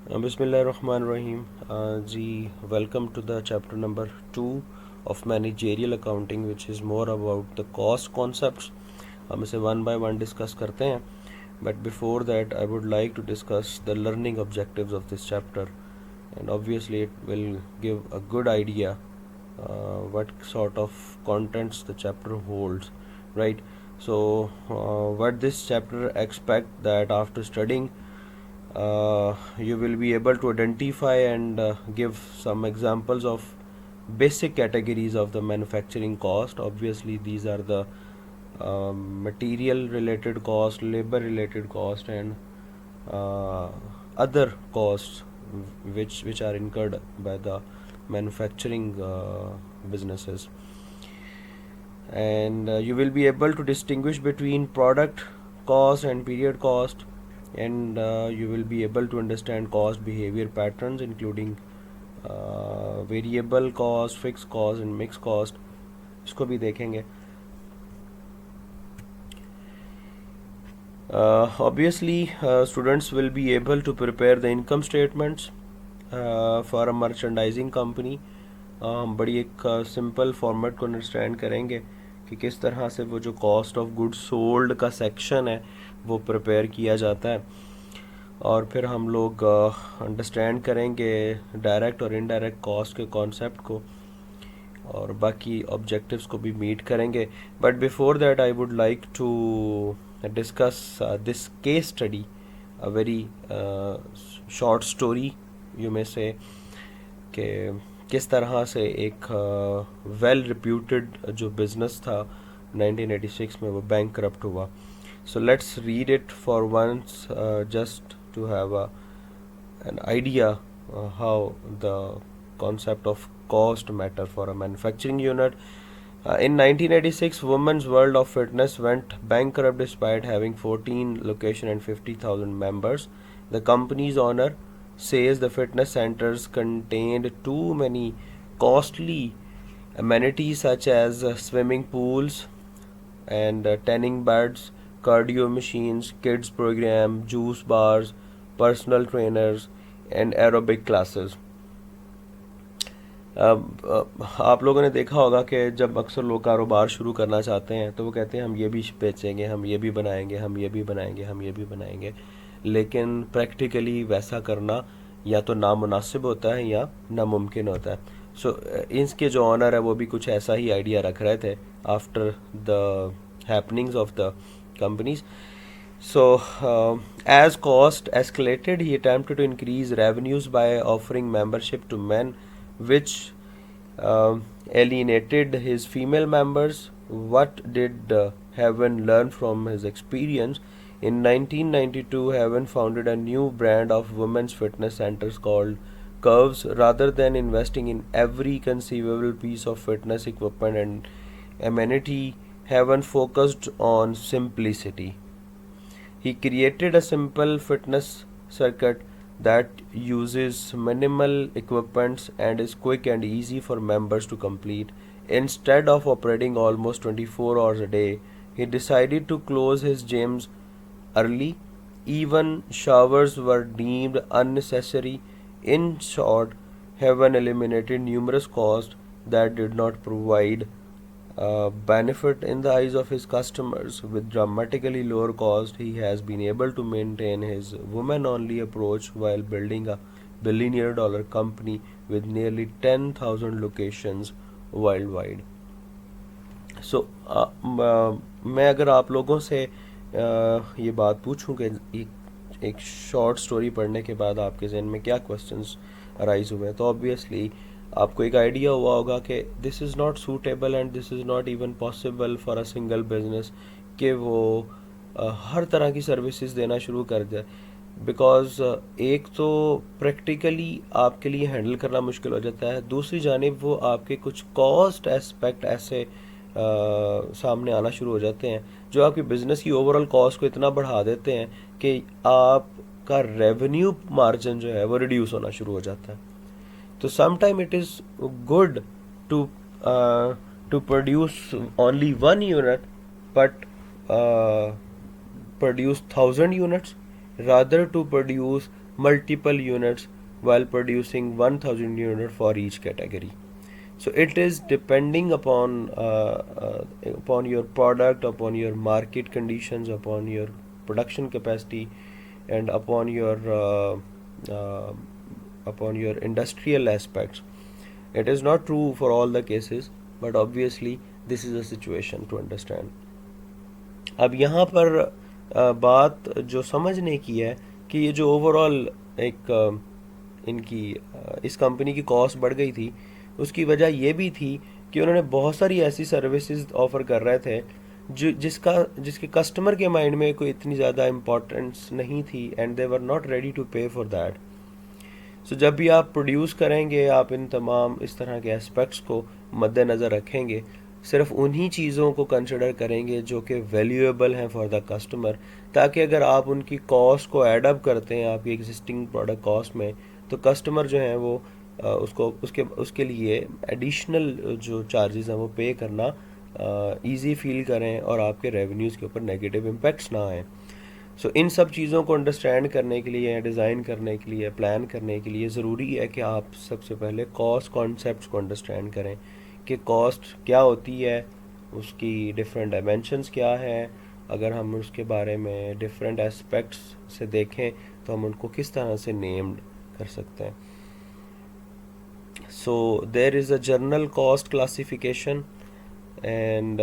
Bismillahirrahmanirrahim. Welcome to the chapter number 2 of managerial accounting, which is more about the cost concepts. हम इसे one by one discuss करते हैं. But before that, I would like to discuss the learning objectives of this chapter, and obviously it will give a good idea what sort of contents the chapter holds, right? So, what this chapter expect that after studying you will be able to identify and give some examples of basic categories of the manufacturing cost. Obviously, these are the material related cost, labor related cost, and uh, other costs which are incurred by the manufacturing businesses. And you will be able to distinguish between product cost and period cost, and you will be able to understand cost behavior patterns, including variable cost, fixed cost, and mixed cost. इसको भी देखेंगे. Obviously, students will be able to prepare the income statements for a merchandising company. हम बड़ी एक simple format को understand करेंगे कि किस तरह से वो जो कॉस्ट ऑफ गुड्स सोल्ड का सेक्शन है वो प्रिपेयर किया जाता है, और फिर हम लोग अंडरस्टैंड करेंगे डायरेक्ट और इनडायरेक्ट कॉस्ट के कॉन्सेप्ट को, और बाकी ऑब्जेक्टिव्स को भी मीट करेंगे. But before that I would like to discuss this case study, a very short story you may say, कि किस तरह से एक वेल रिप्यूटेड जो बिजनेस था 1986 में वो बैंक करप्ट हुआ. So let's read it for once just to have an idea how the concept of cost matter for a manufacturing unit. In 1986, Women's World of Fitness went bankrupt despite having 14 locations and 50,000 members. The company's owner says the fitness centers contained too many costly amenities such as swimming pools and tanning beds, cardio machines, kids program, juice bars, personal trainers and aerobic classes. आप लोगों ने देखा होगा कि जब अक्सर लोग कारोबार शुरू करना चाहते हैं तो वो कहते हैं हम ये भी बेचेंगे, हम ये भी बनाएंगे, हम ये भी बनाएंगे, हम ये भी बनाएंगे, लेकिन प्रैक्टिकली वैसा करना या तो नामुनासिब होता है या नामुमकिन होता है. सो इसके जो ऑनर है वो भी कुछ ऐसा ही आइडिया रख रहे थे after the happenings of the companies. So, as cost escalated, he attempted to increase revenues by offering membership to men, which alienated his female members. What did Heaven learn from his experience? In 1992, Heaven founded a new brand of women's fitness centers called Curves. Rather than investing in every conceivable piece of fitness equipment and amenity, Heaven focused on simplicity. He created a simple fitness circuit that uses minimal equipment and is quick and easy for members to complete. Instead of operating almost 24 hours a day, he decided to close his gyms early. Even showers were deemed unnecessary. In short, Heaven eliminated numerous costs that did not provide benefit in the eyes of his customers. With dramatically lower cost, he has been able to maintain his women-only approach while building a billionaire-dollar company with nearly 10,000 locations worldwide. So, मैं अगर आप लोगों से ये बात पूछूं कि एक शॉर्ट स्टोरी पढ़ने के बाद आपके जहन में क्या क्वेश्चंस अराइज हुए हैं, तो ऑब्वियसली आपको एक आइडिया हुआ होगा कि this is not suitable and this is not even possible for a single business कि वो हर तरह की सर्विसेज देना शुरू कर दे, बिकॉज एक तो प्रैक्टिकली आपके लिए हैंडल करना मुश्किल हो जाता है, दूसरी जानिब वो आपके कुछ कॉस्ट एस्पेक्ट ऐसे सामने आना शुरू हो जाते हैं जो आपकी बिजनेस की ओवरऑल कॉस्ट को इतना बढ़ा देते हैं कि आपका रेवेन्यू मार्जिन जो है वो रिड्यूस होना शुरू हो जाता है. So sometimes it is good to produce only one unit, but produce 1,000 units, rather to produce multiple units while producing 1000 unit for each category. So it is depending upon your product, upon your market conditions, upon your production capacity, and uh, upon your industrial aspects. It is not true for all the cases, but obviously this is a situation to understand. अब यहाँ पर बात जो समझने की है कि ये जो ओवरऑल एक इनकी इस कंपनी की कॉस्ट बढ़ गई थी, उसकी वजह ये भी थी कि उन्होंने बहुत सारी ऐसी सर्विसेज ऑफर कर रहे थे जो जिसके कस्टमर के माइंड में कोई इतनी ज़्यादा इम्पोर्टेंस नहीं थी, and they were not ready to pay for that. So जब भी आप प्रोड्यूस करेंगे, आप इन तमाम इस तरह के एस्पेक्ट्स को मद्देनज़र रखेंगे, सिर्फ उन्हीं चीज़ों को कंसिडर करेंगे जो कि वैल्यूएबल हैं फॉर द कस्टमर, ताकि अगर आप उनकी कॉस्ट को ऐड अप करते हैं आपकी एग्जिस्टिंग प्रोडक्ट कॉस्ट में, तो कस्टमर जो हैं वो उसको उसके लिए एडिशनल जो चार्जेस हैं वो पे करना ईजी फील करें और आपके रेवेन्यूज़ के ऊपर नेगेटिव इम्पैक्ट्स ना आए. सो इन सब चीज़ों को अंडरस्टैंड करने के लिए, डिज़ाइन करने के लिए, प्लान करने के लिए ज़रूरी है कि आप सबसे पहले कॉस्ट कॉन्सेप्ट्स को अंडरस्टैंड करें कि कॉस्ट क्या होती है, उसकी डिफरेंट डायमेंशंस क्या है. अगर हम उसके बारे में डिफरेंट एस्पेक्ट्स से देखें तो हम उनको किस तरह से नेम्ड कर सकते हैं. So there is a general cost classification, and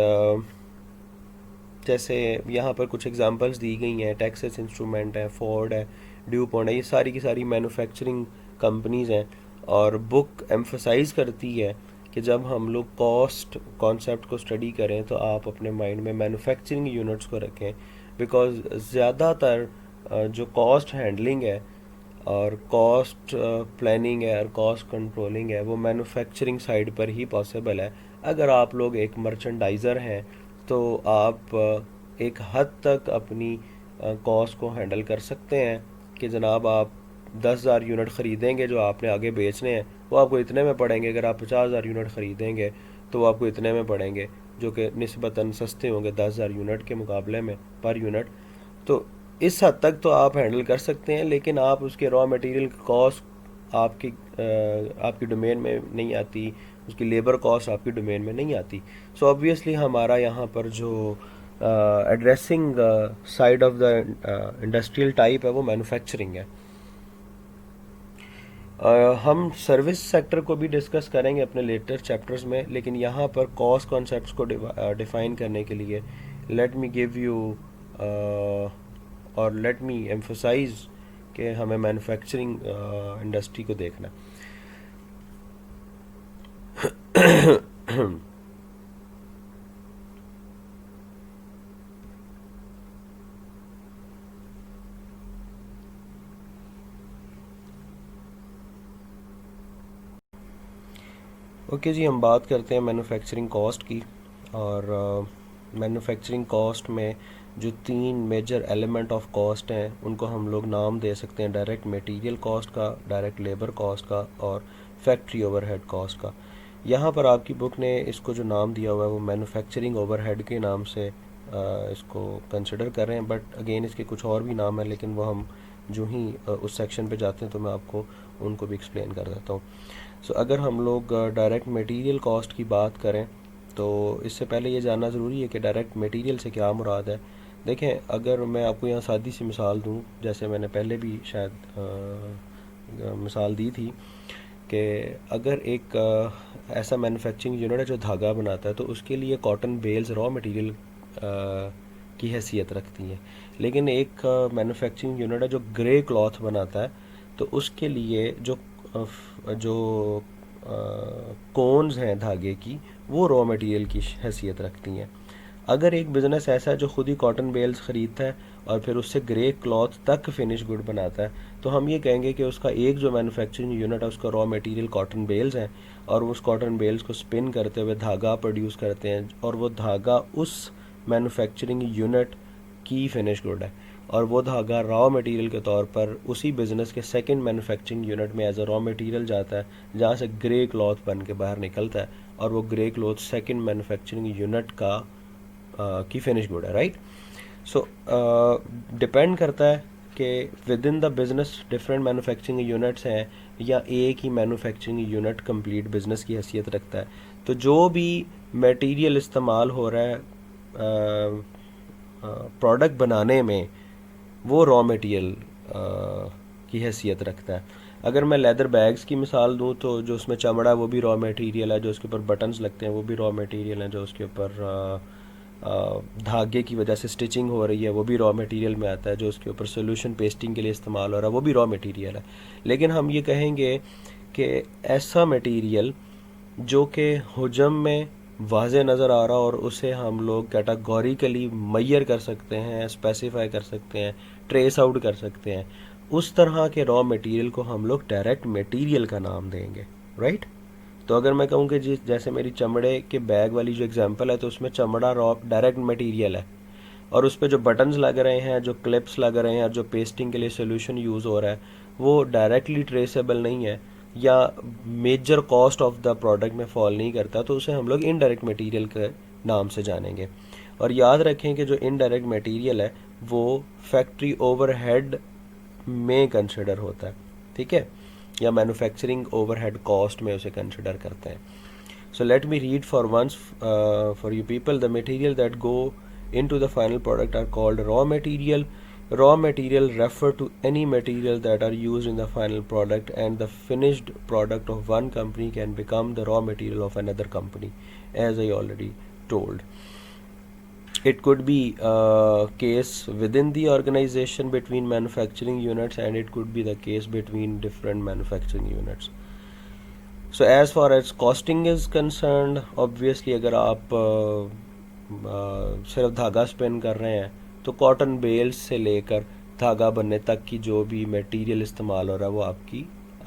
जैसे यहाँ पर कुछ एग्जांपल्स दी गई हैं. टेक्सास इंस्ट्रूमेंट है, फोर्ड है, ड्यूपॉन्ट है, ये सारी की सारी मैन्युफैक्चरिंग कंपनीज़ हैं. और बुक एम्फसाइज़ करती है कि जब हम लोग कॉस्ट कॉन्सेप्ट को स्टडी करें तो आप अपने माइंड में मैन्युफैक्चरिंग यूनिट्स को रखें, बिकॉज ज़्यादातर जो कॉस्ट हैंडलिंग है और कॉस्ट प्लानिंग है और कॉस्ट कंट्रोलिंग है वो मैन्युफैक्चरिंग साइड पर ही पॉसिबल है. अगर आप लोग एक मर्चेंडाइज़र हैं तो आप एक हद तक अपनी कॉस्ट को हैंडल कर सकते हैं कि जनाब आप 10,000 यूनिट ख़रीदेंगे जो आपने आगे बेचने हैं, वो आपको इतने में पड़ेंगे. अगर आप 50,000 यूनिट ख़रीदेंगे तो वो आपको इतने में पड़ेंगे, जो कि निस्बतन सस्ते होंगे 10,000 यूनिट के मुकाबले में पर यूनिट. तो इस हद तक तो आप हैंडल कर सकते हैं, लेकिन आप उसके रॉ मटेरियल कॉस्ट आपकी डोमेन में नहीं आती, उसकी लेबर कॉस्ट आपकी डोमेन में नहीं आती. सो ऑब्वियसली हमारा यहाँ पर जो addressing side of the industrial type है वो मैन्युफैक्चरिंग है. हम सर्विस सेक्टर को भी डिस्कस करेंगे अपने लेटर चैप्टर्स में, लेकिन यहाँ पर कॉस्ट कॉन्सेप्ट्स को डिफाइन करने के लिए लेट मी गिव यू और लेट मी एम्फसाइज कि हमें मैन्युफैक्चरिंग इंडस्ट्री को देखना. ओके जी, हम बात करते हैं मैन्युफैक्चरिंग कॉस्ट की. और मैन्युफैक्चरिंग कॉस्ट में जो 3 मेजर एलिमेंट ऑफ कॉस्ट हैं उनको हम लोग नाम दे सकते हैं डायरेक्ट मटेरियल कॉस्ट का, डायरेक्ट लेबर कॉस्ट का और फैक्ट्री ओवरहेड कॉस्ट का. यहाँ पर आपकी बुक ने इसको जो नाम दिया हुआ है वो मैन्युफैक्चरिंग ओवरहेड के नाम से इसको कंसिडर कर रहे हैं, बट अगेन इसके कुछ और भी नाम है, लेकिन वो हम जो ही उस सेक्शन पे जाते हैं तो मैं आपको उनको भी एक्सप्लेन कर देता हूँ. सो अगर हम लोग डायरेक्ट मटेरियल कॉस्ट की बात करें तो इससे पहले ये जानना ज़रूरी है कि डायरेक्ट मटेरियल से क्या मुराद है. देखें, अगर मैं आपको यहाँ सादी सी मिसाल दूँ, जैसे मैंने पहले भी शायद मिसाल दी थी कि अगर एक ऐसा मैन्युफैक्चरिंग यूनिट है जो धागा बनाता है तो उसके लिए कॉटन बेल्स रॉ मटेरियल की हैसियत रखती हैं. लेकिन एक मैन्युफैक्चरिंग यूनिट है जो ग्रे क्लॉथ बनाता है तो उसके लिए जो कोन्स हैं धागे की वो रॉ मटेरियल की हैसियत रखती हैं. अगर एक बिज़नेस ऐसा है जो खुद ही कॉटन बेल्स ख़रीदता है और फिर उससे ग्रे क्लॉथ तक फिनिश गुड बनाता है, तो हम ये कहेंगे कि उसका एक जो मैन्युफैक्चरिंग यूनिट है उसका रॉ मटेरियल कॉटन बेल्स हैं, और उस कॉटन बेल्स को स्पिन करते हुए धागा प्रोड्यूस करते हैं, और वो धागा उस मैन्युफैक्चरिंग यूनिट की फिनिश गुड है, और वो धागा रॉ मटेरियल के तौर पर उसी बिज़नेस के सेकंड मैन्युफैक्चरिंग यूनिट में एज अ रॉ मटेरियल जाता है, जहाँ से ग्रे क्लॉथ बन के बाहर निकलता है, और वो grey cloth second manufacturing unit की फिनिश गुड है. राइट. सो डिपेंड करता है कि with in the business different manufacturing units हैं या एक ही मैन्युफैक्चरिंग यूनिट कंप्लीट बिज़नेस की हैसियत रखता है। तो जो भी मटेरियल इस्तेमाल हो रहा है प्रोडक्ट बनाने में, वो रॉ मटेरियल की हैसियत रखता है। अगर मैं लेदर बैग्स की मिसाल दूं तो जो उसमें चमड़ा है वो भी रॉ मटेरियल है, जो उसके ऊपर बटन्स लगते हैं वो भी रॉ मटेरियल है, जो उसके ऊपर धागे की वजह से स्टिचिंग हो रही है वो भी रॉ मटेरियल में आता है, जो उसके ऊपर सोल्यूशन पेस्टिंग के लिए इस्तेमाल हो रहा है वो भी रॉ मटेरियल है। लेकिन हम ये कहेंगे कि ऐसा मटेरियल जो कि हुजम में वाज़े नज़र आ रहा और उसे हम लोग कैटेगोरिकली मैयर कर सकते हैं, स्पेसिफाई कर सकते हैं, ट्रेस आउट कर सकते हैं, उस तरह के रॉ मटेरियल को हम लोग डायरेक्ट मटेरियल का नाम देंगे, राइट। तो अगर मैं कहूँ कि जैसे मेरी चमड़े के बैग वाली जो एग्जांपल है, तो उसमें चमड़ा रॉ डायरेक्ट मटेरियल है और उस पर जो बटन्स लग रहे हैं, जो क्लिप्स लग रहे हैं और जो पेस्टिंग के लिए सोल्यूशन यूज़ हो रहा है वो डायरेक्टली ट्रेसेबल नहीं है या major cost of the product में फॉल नहीं करता, तो उसे हम लोग इनडायरेक्ट मटेरियल के नाम से जानेंगे। और याद रखें कि जो इनडायरेक्ट मटेरियल है वो फैक्ट्री ओवरहेड में कंसिडर होता है, ठीक है, या मैन्युफैक्चरिंग ओवरहेड कॉस्ट में उसे कंसिडर करते हैं। So let me read for once for you people, the material that go into the final product are called raw material. Raw material refer to any material that are used in the final product, and the finished product of one company can become the raw material of another company, as I already told. It could be a case within the organization between manufacturing units, and it could be the case between different manufacturing units. So as far as costing is concerned, obviously अगर आप सिर्फ धागा spin कर रहे हैं तो cotton bells से लेकर धागा बनने तक की जो भी मटेरियल इस्तेमाल हो रहा है वो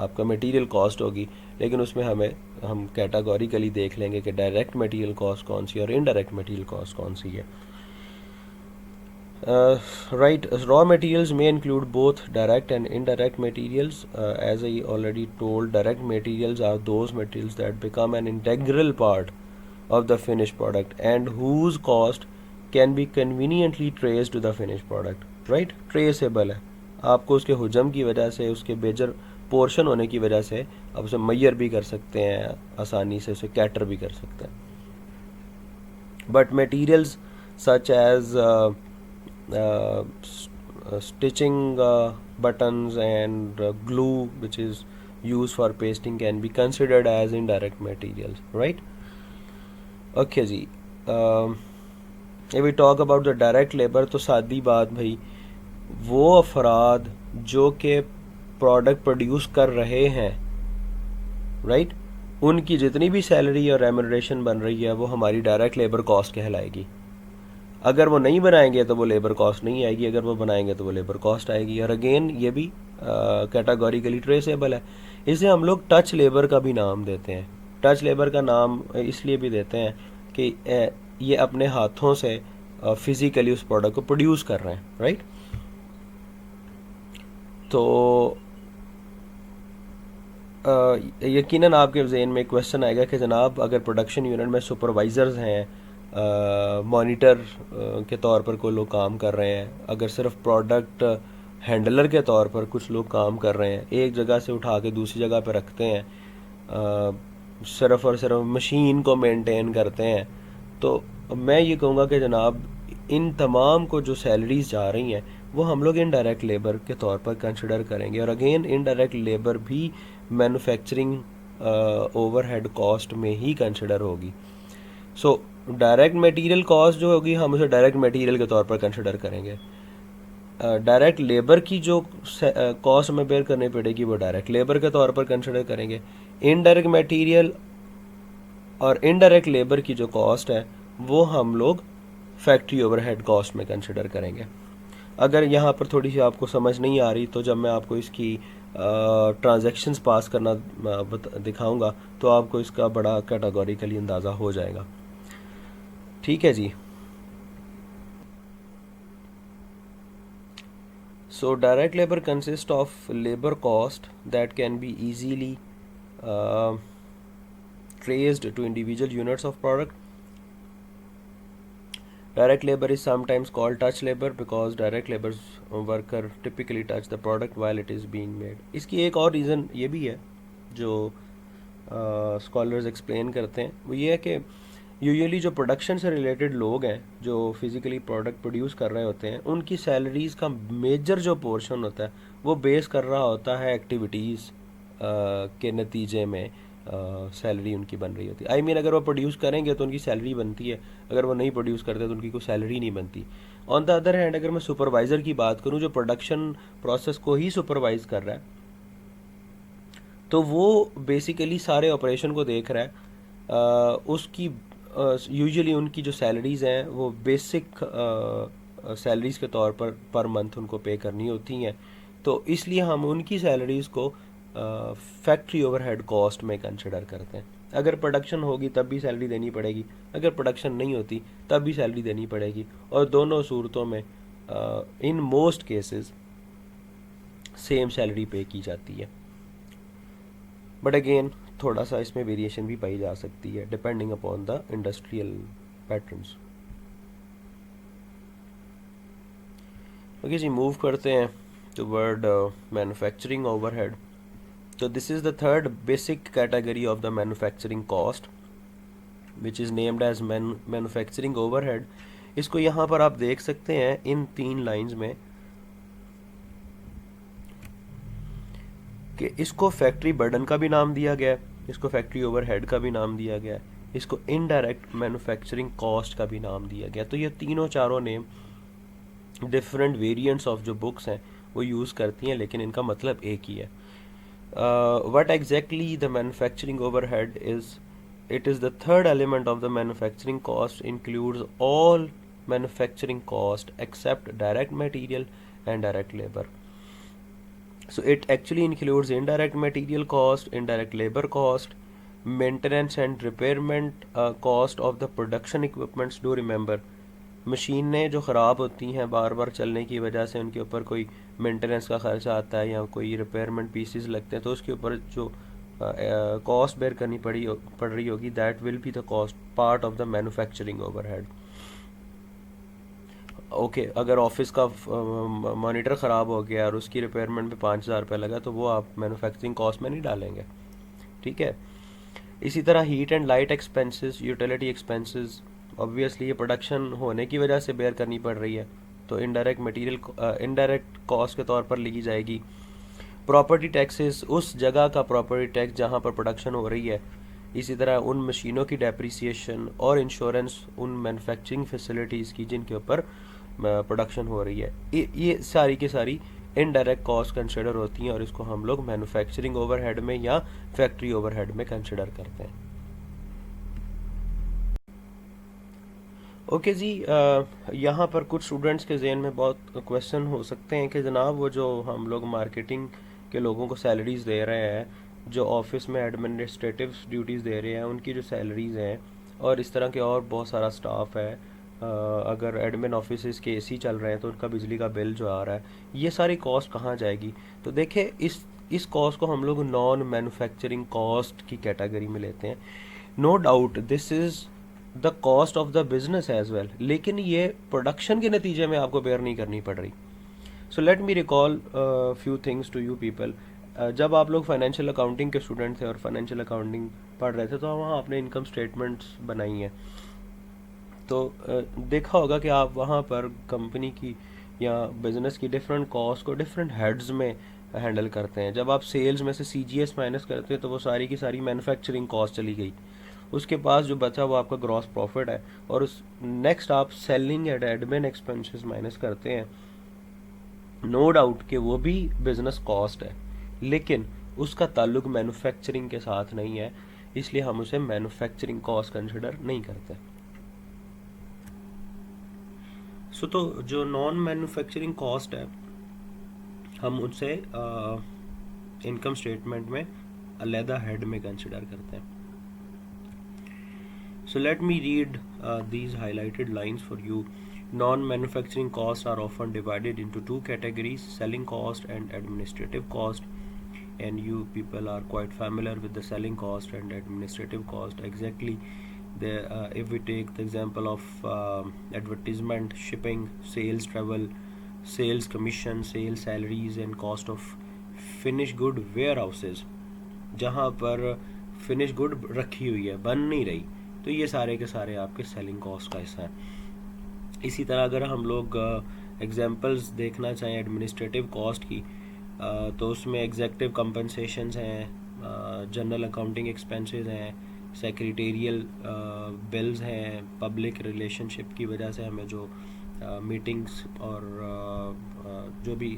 आपका मटेरियल कॉस्ट होगी। लेकिन उसमें हम कैटेगोरिकली देख लेंगे कि डायरेक्ट मटेरियल कॉस्ट कौन सी है और इनडायरेक्ट मटेरियल कॉस्ट कौन सी है। Right, raw materials may include both direct and indirect materials. As I already told, direct materials are those materials that become an integral part of the finished product and whose cost can be conveniently traced to the finished product. Right, traceable है, आपको उसके हुजम की वजह से, उसके major portion होने की वजह से आप उसे मैयर भी कर सकते हैं, आसानी से उसे कैटर भी कर सकते हैं। But materials such as stitching buttons and glue which is used for pasting can be considered as indirect materials, right? Okay जी, if we talk about the direct labor, तो सादी बात भाई, वो अफराद जो के प्रोडक्ट प्रोड्यूस कर रहे हैं, राइट, उनकी जितनी भी सैलरी और रेम्यूनरेशन बन रही है वो हमारी डायरेक्ट लेबर कॉस्ट कहलाएगी। अगर वो नहीं बनाएंगे तो वो लेबर कॉस्ट नहीं आएगी, अगर वो बनाएंगे तो वो लेबर कॉस्ट आएगी। और अगेन ये भी कैटेगोरिकली ट्रेसेबल है। इसे हम लोग टच लेबर का भी नाम देते हैं। टच लेबर का नाम इसलिए भी देते हैं कि ये अपने हाथों से फिजिकली उस प्रोडक्ट को प्रोड्यूस कर रहे हैं, राइट। तो यकीनन आपके जहन में क्वेश्चन आएगा कि जनाब अगर प्रोडक्शन यूनिट में सुपरवाइज़र्स हैं, मॉनिटर के तौर पर कोई लोग काम कर रहे हैं, अगर सिर्फ प्रोडक्ट हैंडलर के तौर पर कुछ लोग काम कर रहे हैं, एक जगह से उठा के दूसरी जगह पर रखते हैं, सिर्फ और सिर्फ मशीन को मेंटेन करते हैं, तो मैं ये कहूँगा कि जनाब इन तमाम को जो सैलरीज जा रही हैं वो हम लोग इनडायरेक्ट लेबर के तौर पर कंसिडर करेंगे। और अगेन इनडायरेक्ट लेबर भी मैन्युफैक्चरिंग ओवरहेड कॉस्ट में ही कंसिडर होगी। सो डायरेक्ट मटेरियल कॉस्ट जो होगी हम उसे डायरेक्ट मटेरियल के तौर पर कंसिडर करेंगे। डायरेक्ट लेबर की जो कॉस्ट हमें बेयर करनी पड़ेगी वो डायरेक्ट लेबर के तौर पर कंसिडर करेंगे। इनडायरेक्ट मटेरियल और इनडायरेक्ट लेबर की जो कॉस्ट है वो हम लोग फैक्ट्री ओवरहेड कॉस्ट में कंसिडर करेंगे। अगर यहाँ पर थोड़ी सी आपको समझ नहीं आ रही तो जब मैं आपको इसकी ट्रांजैक्शंस पास करना दिखाऊंगा तो आपको इसका बड़ा कैटेगोरिकली अंदाज़ा हो जाएगा। ठीक है जी। So direct labor consists of labor cost that can be easily traced to individual units of product. Direct labor is sometimes called touch labor because direct labor's worker typically touch the product while it is being made. इसकी एक और reason ये भी है जो scholars explain करते हैं, वो ये है कि यूजुअली जो प्रोडक्शन से रिलेटेड लोग हैं जो फिज़िकली प्रोडक्ट प्रोड्यूस कर रहे होते हैं, उनकी सैलरीज़ का मेजर जो पोर्शन होता है वो बेस कर रहा होता है एक्टिविटीज़ के नतीजे में सैलरी उनकी बन रही होती है। आई मीन अगर वो प्रोड्यूस करेंगे तो उनकी सैलरी बनती है, अगर वो नहीं प्रोड्यूस करते तो उनकी कोई सैलरी नहीं बनती। ऑन द अदर हैंड अगर मैं सुपरवाइज़र की बात करूँ जो प्रोडक्शन प्रोसेस को ही सुपरवाइज़ कर रहा है, तो वो बेसिकली सारे ऑपरेशन को देख रहा है। उसकी यूजुअली उनकी जो सैलरीज़ हैं वो बेसिक सैलरीज़ के तौर पर मंथ उनको पे करनी होती हैं, तो इसलिए हम उनकी सैलरीज़ को फैक्ट्री ओवरहेड कॉस्ट में कंसिडर करते हैं। अगर प्रोडक्शन होगी तब भी सैलरी देनी पड़ेगी, अगर प्रोडक्शन नहीं होती तब भी सैलरी देनी पड़ेगी, और दोनों सूरतों में in most cases same salary पे की जाती है। बट अगेन थोड़ा सा इसमें वेरिएशन भी पाई जा सकती है depending upon the industrial patterns. Okay जी, मूव करते हैं toward manufacturing overhead. So this is the third basic category of the manufacturing cost, which is named as manufacturing overhead. इसको यहाँ पर आप देख सकते हैं इन 3 लाइंस में कि इसको फैक्ट्री बर्डन का भी नाम दिया गया है, इसको फैक्ट्री ओवरहेड का भी नाम दिया गया है, इसको इनडायरेक्ट मैन्युफैक्चरिंग कॉस्ट का भी नाम दिया गया। तो ये तीनों चारों नेम डिफरेंट वेरिएंट्स ऑफ जो बुक्स हैं वो यूज़ करती हैं, लेकिन इनका मतलब एक ही है। What exactly the manufacturing overhead is? It is the third element of the manufacturing cost, includes all manufacturing cost except direct material and direct labor. So it actually includes indirect material cost, indirect labor cost, maintenance and repairment cost of the production equipments. Do remember, मशीनें जो ख़राब होती हैं बार बार चलने की वजह से उनके ऊपर कोई मेंटेनेंस का खर्चा आता है या कोई रिपेयरमेंट पीसीज लगते हैं, तो उसके ऊपर जो कॉस्ट बेयर करनी पड़ रही होगी, that will be the cost part of the manufacturing overhead. Okay, अगर ऑफिस का मॉनिटर ख़राब हो गया और उसकी रिपेयरमेंट पे 5,000 रुपये लगा, तो वो आप मैन्युफैक्चरिंग कॉस्ट में नहीं डालेंगे, ठीक है। इसी तरह heat and light expenses, utility expenses, obviously ये प्रोडक्शन होने की वजह से बेयर करनी पड़ रही है, तो इनडायरेक्ट कॉस्ट के तौर पर ली जाएगी। प्रॉपर्टी टैक्सेस, उस जगह का प्रॉपर्टी टैक्स जहाँ पर प्रोडक्शन हो रही है। इसी तरह उन मशीनों की डेप्रिसिएशन और इंश्योरेंस उन मैन्युफैक्चरिंग फैसिलिटीज़ की जिनके ऊपर प्रोडक्शन हो रही है। ये सारी की सारी इनडायरेक्ट कॉस्ट कंसिडर होती हैं और इसको हम लोग मैन्युफैक्चरिंग ओवरहेड में या फैक्ट्री ओवरहेड में कंसिडर करते हैं। ओके जी, यहाँ पर कुछ स्टूडेंट्स के जहन में बहुत क्वेश्चन हो सकते हैं कि जनाब वो जो हम लोग मार्केटिंग के लोगों को सैलरीज़ दे रहे हैं, जो ऑफिस में एडमिनिस्ट्रेटिव ड्यूटीज़ दे रहे हैं, उनकी जो सैलरीज़ हैं, और इस तरह के और बहुत सारा स्टाफ है, अगर एडमिन ऑफिस के एसी चल रहे हैं तो उनका बिजली का बिल जो आ रहा है, ये सारी कॉस्ट कहाँ जाएगी? तो देखिए इस कॉस्ट को हम लोग नॉन मैन्युफैक्चरिंग कॉस्ट की कैटेगरी में लेते हैं। No doubt this is the cost of the business as well, लेकिन ये प्रोडक्शन के नतीजे में आपको बेयर नहीं करनी पड़ रही। So let me recall few things to you people. जब आप लोग फाइनेंशियल अकाउंटिंग के स्टूडेंट थे और फाइनेंशियल अकाउंटिंग पढ़ रहे थे, तो वहाँ आपने इनकम स्टेटमेंट्स बनाई हैं, तो देखा होगा कि आप वहाँ पर कंपनी की या बिजनेस की डिफरेंट कॉस्ट को डिफरेंट हेड्स में हैंडल करते हैं। जब आप सेल्स में से CGS माइनस करते हैं तो वो सारी की सारी मैन्युफैक्चरिंग कॉस्ट चली गई, उसके पास जो बचा वो आपका ग्रॉस प्रॉफिट है, और उस नेक्स्ट आप selling and admin expenses minus करते हैं। नो डाउट कि वो भी बिजनेस कॉस्ट है, लेकिन उसका ताल्लुक मैन्युफैक्चरिंग के साथ नहीं है, इसलिए हम उसे मैन्युफैक्चरिंग कॉस्ट कंसिडर नहीं करते। सो तो जो नॉन मैन्युफैक्चरिंग कॉस्ट है हम उनसे इनकम स्टेटमेंट में अलहदा हेड में कंसिडर करते हैं। So let me read these highlighted lines for you. Non-manufacturing costs are often divided into two categories: selling cost and administrative cost. And you people are quite familiar with the selling cost and administrative cost. Exactly, If we take the example of advertisement, shipping, sales, travel, sales commission, sales salaries and cost of finished good warehouses, जहाँ पर finish good रखी हुई है, बन नहीं रही, तो ये सारे के सारे आपके सेलिंग कॉस्ट का हिस्सा है। इसी तरह अगर हम लोग एग्जांपल्स देखना चाहें एडमिनिस्ट्रेटिव कॉस्ट की, तो उसमें एग्जेक्टिव कंपनसेशंस हैं, जनरल अकाउंटिंग एक्सपेंसेस हैं, सेक्रेटेरियल बिल्स हैं, पब्लिक रिलेशनशिप की वजह से हमें जो मीटिंग्स और जो भी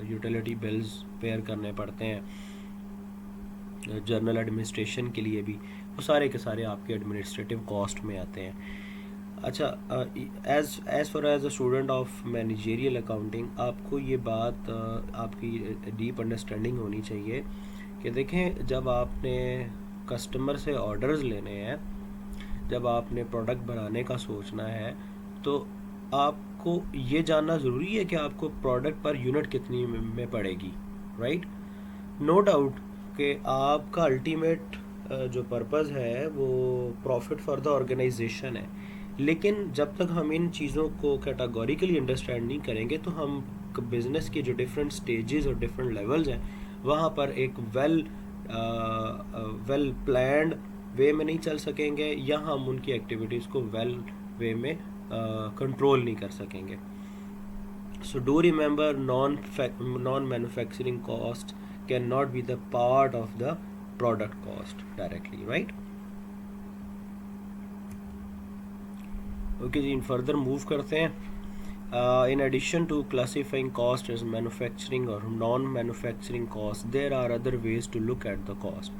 यूटिलिटी बिल्स पेयर करने पड़ते हैं जनरल एडमिनिस्ट्रेशन के लिए भी, वो सारे के सारे आपके एडमिनिस्ट्रेटिव कॉस्ट में आते हैं। अच्छा, as far as a student of managerial accounting, आपको ये बात आपकी डीप अंडरस्टैंडिंग होनी चाहिए कि देखें, जब आपने कस्टमर से ऑर्डर्स लेने हैं, जब आपने प्रोडक्ट बनाने का सोचना है, तो आपको ये जानना ज़रूरी है कि आपको प्रोडक्ट पर यूनिट कितनी में पड़ेगी, राइट। नो डाउट कि आपका अल्टीमेट जो पर्पज़ है वो प्रॉफिट फॉर द ऑर्गेनाइजेशन है, लेकिन जब तक हम इन चीज़ों को कैटेगोरिकली अंडरस्टैंड नहीं करेंगे तो हम बिज़नेस के जो डिफरेंट स्टेजेस और डिफरेंट लेवल्स हैं वहाँ पर एक वेल प्लान्ड वे में नहीं चल सकेंगे, या हम उनकी एक्टिविटीज़ को वेल वे में कंट्रोल नहीं कर सकेंगे। So do remember, non manufacturing cost can not be the part of the product cost directly, right. Okay जी, इन फर्दर मूव करते हैं। In addition to classifying cost as manufacturing or non-manufacturing cost, there are other ways to look at the cost.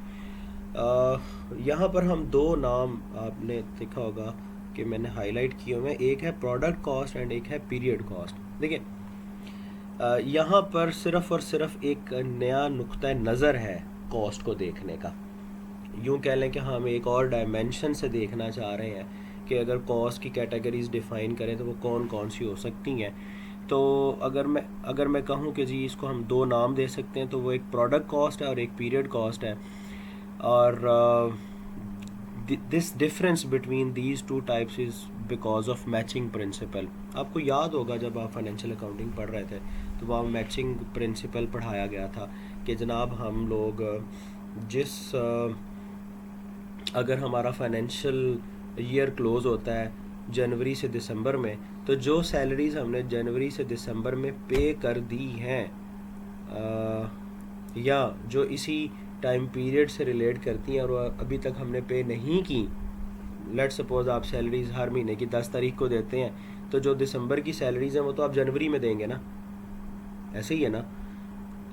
यहाँ पर हम दो नाम आपने देखा होगा कि मैंने हाईलाइट किए हुए हैं, एक है प्रोडक्ट कॉस्ट एंड एक है पीरियड कॉस्ट। देखिए, यहाँ पर सिर्फ और सिर्फ एक नया नुक्ता नज़र है कॉस्ट को देखने का। यूँ कह लें कि हम एक और डायमेंशन से देखना चाह रहे हैं कि अगर कॉस्ट की कैटेगरीज डिफ़ाइन करें तो वो कौन कौन सी हो सकती हैं। तो अगर मैं कहूँ कि जी इसको हम दो नाम दे सकते हैं, तो वो एक प्रोडक्ट कॉस्ट है और एक पीरियड कॉस्ट है। और this difference between these two types is because of matching principal. आपको याद होगा जब आप फाइनेंशियल अकाउंटिंग पढ़ रहे थे तो वहाँ मैचिंग प्रिंसिपल पढ़ाया गया था कि जनाब हम लोग अगर हमारा फाइनेंशियल ईयर क्लोज़ होता है जनवरी से दिसंबर में, तो जो सैलरीज़ हमने जनवरी से दिसंबर में पे कर दी हैं या जो इसी टाइम पीरियड से रिलेट करती हैं और अभी तक हमने पे नहीं की, लेट सपोज आप सैलरीज़ हर महीने की 10 तारीख को देते हैं, तो जो दिसंबर की सैलरीज़ हैं वो तो आप जनवरी में देंगे ना, ऐसे ही है ना।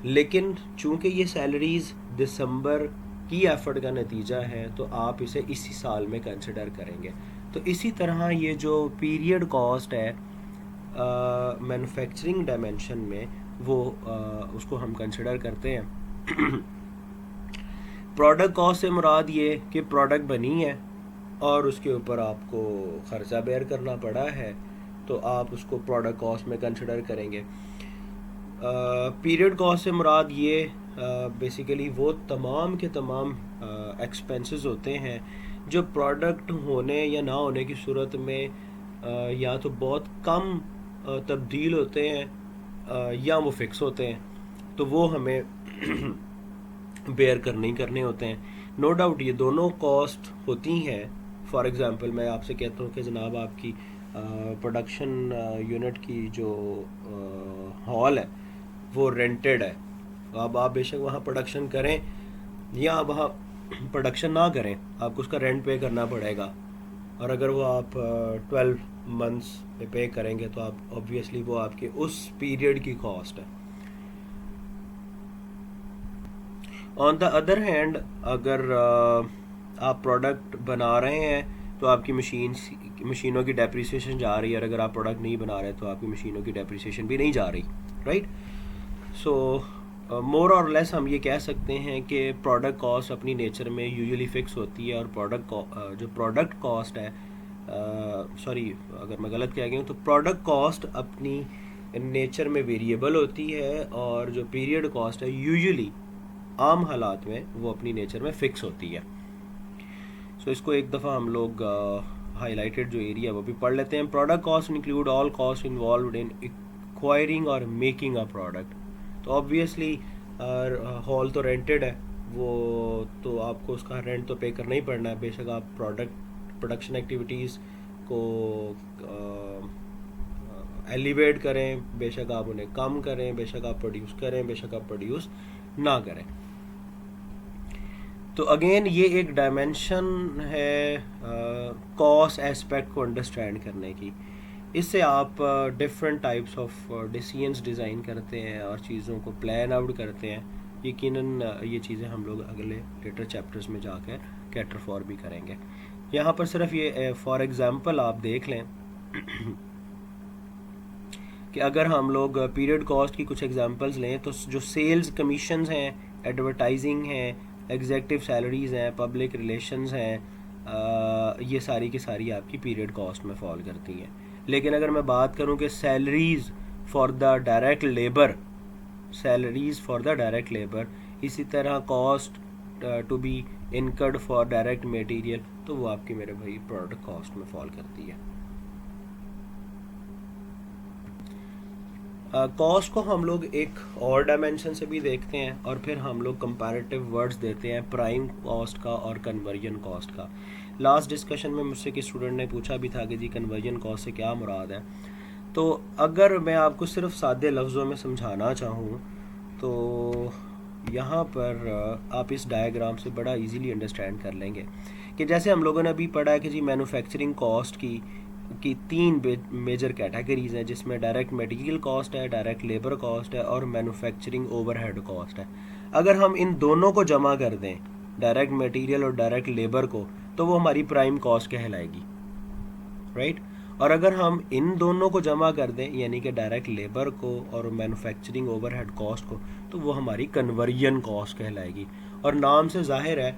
लेकिन चूँकि ये सैलरीज़ दिसंबर की एफर्ट का नतीजा है तो आप इसे इसी साल में कंसिडर करेंगे। तो इसी तरह ये जो पीरियड कॉस्ट है मैन्युफैक्चरिंग डायमेंशन में, वो उसको हम कंसिडर करते हैं। प्रोडक्ट कॉस्ट से मुराद ये कि प्रोडक्ट बनी है और उसके ऊपर आपको ख़र्चा बेयर करना पड़ा है, तो आप उसको प्रोडक्ट कॉस्ट में कंसिडर करेंगे। पीरियड कॉस्ट से मुराद ये बेसिकली वो तमाम के तमाम एक्सपेंसेस होते हैं जो प्रोडक्ट होने या ना होने की सूरत में या तो बहुत कम तब्दील होते हैं या वो फिक्स होते हैं, तो वो हमें बेयर करने ही करने होते हैं। नो डाउट ये दोनों कॉस्ट होती हैं। फॉर एग्ज़ाम्पल मैं आपसे कहता हूँ कि जनाब आपकी प्रोडक्शन यूनिट की जो हॉल है वो रेंटेड है, अब आप बेशक वहाँ प्रोडक्शन करें या वहाँ प्रोडक्शन ना करें, आपको उसका रेंट पे करना पड़ेगा। और अगर वो आप 12 मंथ्स पे पे करेंगे तो आप ऑब्वियसली वो आपके उस पीरियड की कॉस्ट है। ऑन द अदर हैंड, अगर आप प्रोडक्ट बना रहे हैं तो आपकी मशीनों की डेप्रिसिएशन जा रही है, और अगर आप प्रोडक्ट नहीं बना रहे तो आपकी मशीनों की डेप्रिसिएशन भी नहीं जा रही, राइट। सो मोर और लेस हम ये कह सकते हैं कि प्रोडक्ट कॉस्ट अपनी नेचर में यूजुअली फिक्स होती है, और जो प्रोडक्ट कॉस्ट है, सॉरी अगर मैं गलत कह गया हूँ, तो प्रोडक्ट कॉस्ट अपनी नेचर में वेरिएबल होती है, और जो पीरियड कॉस्ट है यूजुअली आम हालात में वो अपनी नेचर में फिक्स होती है। सो इसको एक दफ़ा हम लोग हाईलाइटेड जो एरिया वो भी पढ़ लेते हैं. Product cost include all cost involve in acquiring और मेकिंग अ प्रोडक्ट. तो ऑब्वियसली हॉल तो रेंटेड है, वो तो आपको उसका रेंट तो पे करना ही पड़ना है, बेशक आप प्रोडक्शन एक्टिविटीज़ को एलिवेट करें, बेशक आप उन्हें कम करें, बेशक आप प्रोड्यूस करें, बेशक आप प्रोड्यूस ना करें. तो अगेन ये एक डायमेंशन है कॉस्ट एस्पेक्ट को अंडरस्टैंड करने की. इससे आप different types of decisions design करते हैं और चीज़ों को प्लान आउट करते हैं. यकीनन ये चीज़ें हम लोग अगले लेटर चैप्टर्स में जाकर कैटर फॉर भी करेंगे. यहाँ पर सिर्फ ये फॉर एग्ज़ाम्पल आप देख लें कि अगर हम लोग पीरियड कॉस्ट की कुछ एग्जांपल्स लें तो जो सेल्स कमीशंस हैं, एडवर्टाइजिंग हैं, एग्जेक्टिव सैलरीज़ हैं, पब्लिक रिलेशंस हैं, ये सारी की सारी आपकी पीरियड कॉस्ट में फॉल करती हैं. लेकिन अगर मैं बात करूं कि salaries for the direct labour, इसी तरह cost to be incurred for direct material, तो वो आपकी मेरे भाई प्रोडक्ट कॉस्ट में फॉल करती है. कॉस्ट को हम लोग एक और डायमेंशन से भी देखते हैं और फिर हम लोग कंपैरेटिव वर्ड्स देते हैं प्राइम कॉस्ट का और कन्वर्जन कॉस्ट का. लास्ट डिस्कशन में मुझसे किसी स्टूडेंट ने पूछा भी था कि जी कन्वर्जन कॉस्ट से क्या मुराद है. तो अगर मैं आपको सिर्फ सादे लफ्ज़ों में समझाना चाहूँ तो यहाँ पर आप इस डायग्राम से बड़ा इजीली अंडरस्टैंड कर लेंगे कि जैसे हम लोगों ने अभी पढ़ा है कि जी मैन्युफैक्चरिंग कॉस्ट की 3 मेजर कैटेगरीज हैं, जिसमें डायरेक्ट मटेरियल कॉस्ट है, डायरेक्ट लेबर कॉस्ट है और मैन्युफैक्चरिंग ओवरहेड कॉस्ट है. अगर हम इन दोनों को जमा कर दें, डायरेक्ट मटेरियल और डायरेक्ट लेबर को, तो वो हमारी प्राइम कॉस्ट कहलाएगी, राइट. और अगर हम इन दोनों को जमा कर दें, यानी कि डायरेक्ट लेबर को और मैन्युफैक्चरिंग ओवरहेड कॉस्ट को, तो वो हमारी कन्वर्जन कॉस्ट कहलाएगी. और नाम से जाहिर है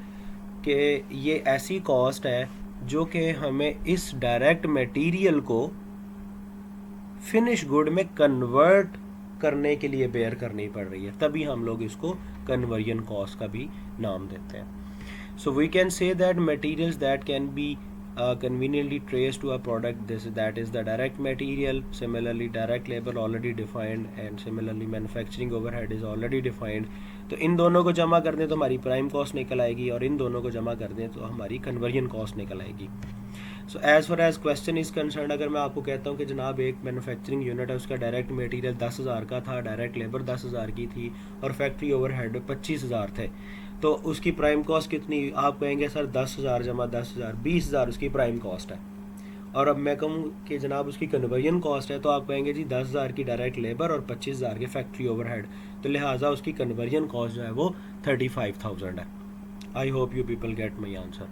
कि ये ऐसी कॉस्ट है जो कि हमें इस डायरेक्ट मटेरियल को फिनिश गुड में कन्वर्ट करने के लिए बेयर करनी पड़ रही है, तभी हम लोग इसको कन्वर्जन कॉस्ट का भी नाम देते हैं. So we can say that materials that can be conveniently traced to a product, that is the direct material. Similarly direct labor already defined and similarly manufacturing overhead is already defined. तो इन दोनों को जमा कर दें तो हमारी prime cost निकल आएगी और इन दोनों को जमा कर दें तो हमारी कन्वर्जन कॉस्ट निकल आएगी. So as far as question is concern, अगर मैं आपको कहता हूँ कि जनाब एक मैन्युफैक्चरिंग यूनिट है, उसका डायरेक्ट मटेरियल 10,000 का था, डायरेक्ट लेबर 10,000 की थी और फैक्ट्री ओवरहेड 25,000 थे, तो उसकी प्राइम कॉस्ट कितनी? आप कहेंगे सर 10,000 जमा 10,000 20,000 उसकी प्राइम कॉस्ट है. और अब मैं कहूँ कि जनाब उसकी कन्वर्जन कॉस्ट है, तो आप कहेंगे जी 10,000 की डायरेक्ट लेबर और 25,000 के फैक्ट्री ओवरहेड, तो लिहाजा उसकी कन्वर्जन कॉस्ट जो है वो 35,000 है. I hope you people get my answer.